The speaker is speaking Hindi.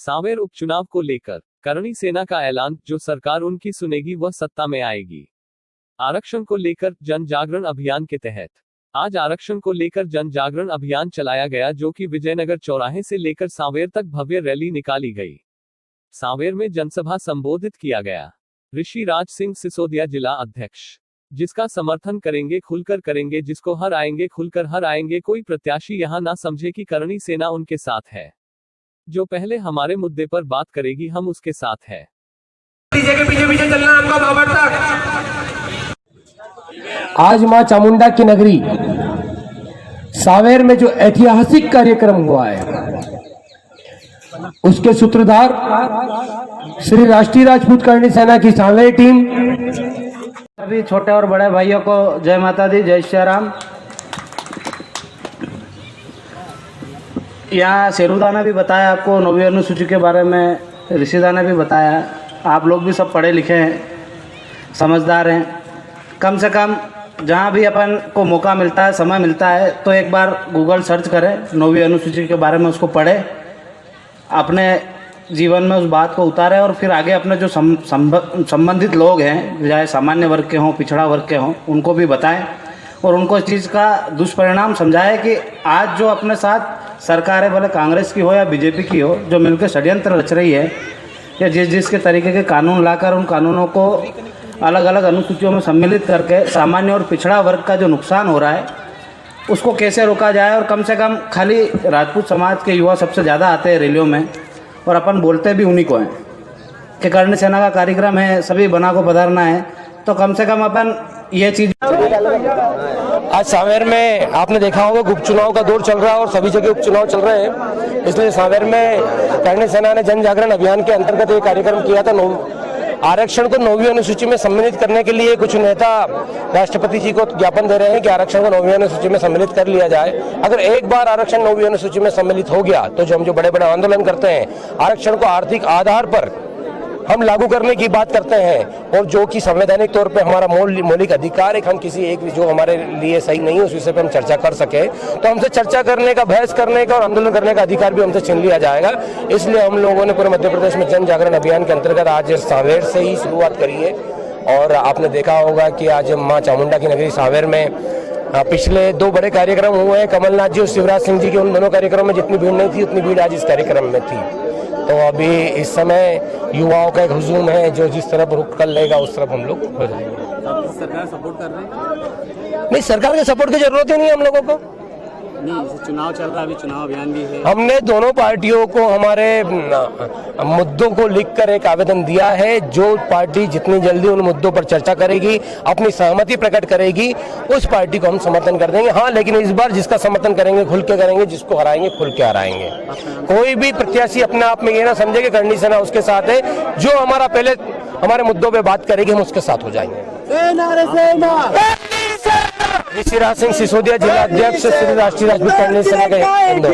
सांवेर उपचुनाव को लेकर करणी सेना का ऐलान, जो सरकार उनकी सुनेगी वह सत्ता में आएगी। आरक्षण को लेकर जन जागरण अभियान के तहत आज आरक्षण को लेकर जन जागरण अभियान चलाया गया, जो कि विजयनगर चौराहे से लेकर सांवेर तक भव्य रैली निकाली गई। सांवेर में जनसभा संबोधित किया गया। ऋषि राज सिंह सिसोदिया जिला अध्यक्ष, जिसका समर्थन करेंगे खुलकर करेंगे, जिसको हर आएंगे खुलकर हर आएंगे। कोई प्रत्याशी यहां ना समझे कि करणी सेना उनके साथ है। जो पहले हमारे मुद्दे पर बात करेगी हम उसके साथ है। के पीछे पीछे चलना आपका बाबर तक। आज मां चामुंडा की नगरी सांवेर में जो ऐतिहासिक कार्यक्रम हुआ है, उसके सूत्रधार श्री राष्ट्रीय राजपूत करणी सेना की सांवेर टीम। सभी छोटे और बड़े भाइयों को जय माता दी, जय श्री राम। यहाँ शेरुदा ने भी बताया आपको 9वीं अनुसूची के बारे में, ऋषिदा ने भी बताया। आप लोग भी सब पढ़े लिखे हैं, समझदार हैं। कम से कम जहाँ भी अपन को मौका मिलता है, समय मिलता है, तो एक बार गूगल सर्च करें, 9वीं अनुसूची के बारे में उसको पढ़ें, अपने जीवन में उस बात को उतारें और फिर आगे अपने जो संबंधित लोग हैं, चाहे सामान्य वर्ग के हों, पिछड़ा वर्ग के हों, उनको भी बताएं और उनको इस चीज़ का दुष्परिणाम समझाएं कि आज जो अपने साथ सरकार है, भले कांग्रेस की हो या बीजेपी की हो, जो मिलकर षड्यंत्र रच रही है या जिसके तरीके के कानून लाकर उन कानूनों को अलग अलग अनुसूचियों में सम्मिलित करके सामान्य और पिछड़ा वर्ग का जो नुकसान हो रहा है उसको कैसे रोका जाए। और कम से कम खाली राजपूत समाज के युवा सबसे ज़्यादा आते हैं रैलियों में, और अपन बोलते भी उन्हीं को हैं कि करणी सेना का कार्यक्रम है, सभी बना को पधारना है, तो कम से कम अपन ये चीज़। आज सांवेर में आपने देखा होगा उपचुनाव का दौर चल रहा है और सभी जगह उपचुनाव चल रहे हैं, इसलिए सांवेर में करणी सेना ने जन जागरण अभियान के अंतर्गत एक कार्यक्रम किया था। आरक्षण को 9वीं अनुसूची में सम्मिलित करने के लिए कुछ नेता राष्ट्रपति जी को ज्ञापन दे रहे हैं कि आरक्षण को 9वीं अनुसूची में सम्मिलित कर लिया जाए। अगर एक बार आरक्षण 9वीं अनुसूची में सम्मिलित हो गया तो जो हम बड़े बड़े आंदोलन करते हैं, आरक्षण को आर्थिक आधार पर हम लागू करने की बात करते हैं, और जो कि संवैधानिक तौर पे हमारा मौलिक अधिकार है, हम किसी एक जो हमारे लिए सही नहीं है उस विषय पे हम चर्चा कर सके, तो हमसे चर्चा करने का, बहस करने का और आंदोलन करने का अधिकार भी हमसे छीन लिया जाएगा। इसलिए हम लोगों ने पूरे मध्य प्रदेश में जन जागरण अभियान के अंतर्गत आज सांवेर से ही शुरुआत करी है। और आपने देखा होगा कि आज माँ चामुंडा की नगरी सांवेर में पिछले 2 बड़े कार्यक्रम हुए हैं, कमलनाथ जी और शिवराज सिंह जी के। उन दोनों कार्यक्रमों में जितनी भीड़ नहीं थी उतनी भीड़ आज इस कार्यक्रम में थी। तो अभी इस समय युवाओं का एक हुजूम है, जो जिस तरफ रुख कर लेगा उस तरफ हम लोग हो जाएंगे। सरकार सपोर्ट कर रही है? नहीं, सरकार के सपोर्ट की जरूरत ही नहीं है हम लोगों को। नहीं, चुनाव चल रहा है, अभी चुनाव अभियान भी है। हमने दोनों पार्टियों को हमारे मुद्दों को लिखकर एक आवेदन दिया है। जो पार्टी जितनी जल्दी उन मुद्दों पर चर्चा करेगी, अपनी सहमति प्रकट करेगी, उस पार्टी को हम समर्थन कर देंगे। हाँ, लेकिन इस बार जिसका समर्थन करेंगे खुल के करेंगे, जिसको हराएंगे खुल के हराएंगे। कोई भी प्रत्याशी अपने आप में ये ना समझे कि करणी सेना उसके साथ है। जो हमारा पहले हमारे मुद्दों पर बात करेगी हम उसके साथ हो जाएंगे। ऋषि राज सिंह सिसोदिया जिला अध्यक्ष, श्री राष्ट्रीय राजपूत करणी सेना के इंदौर।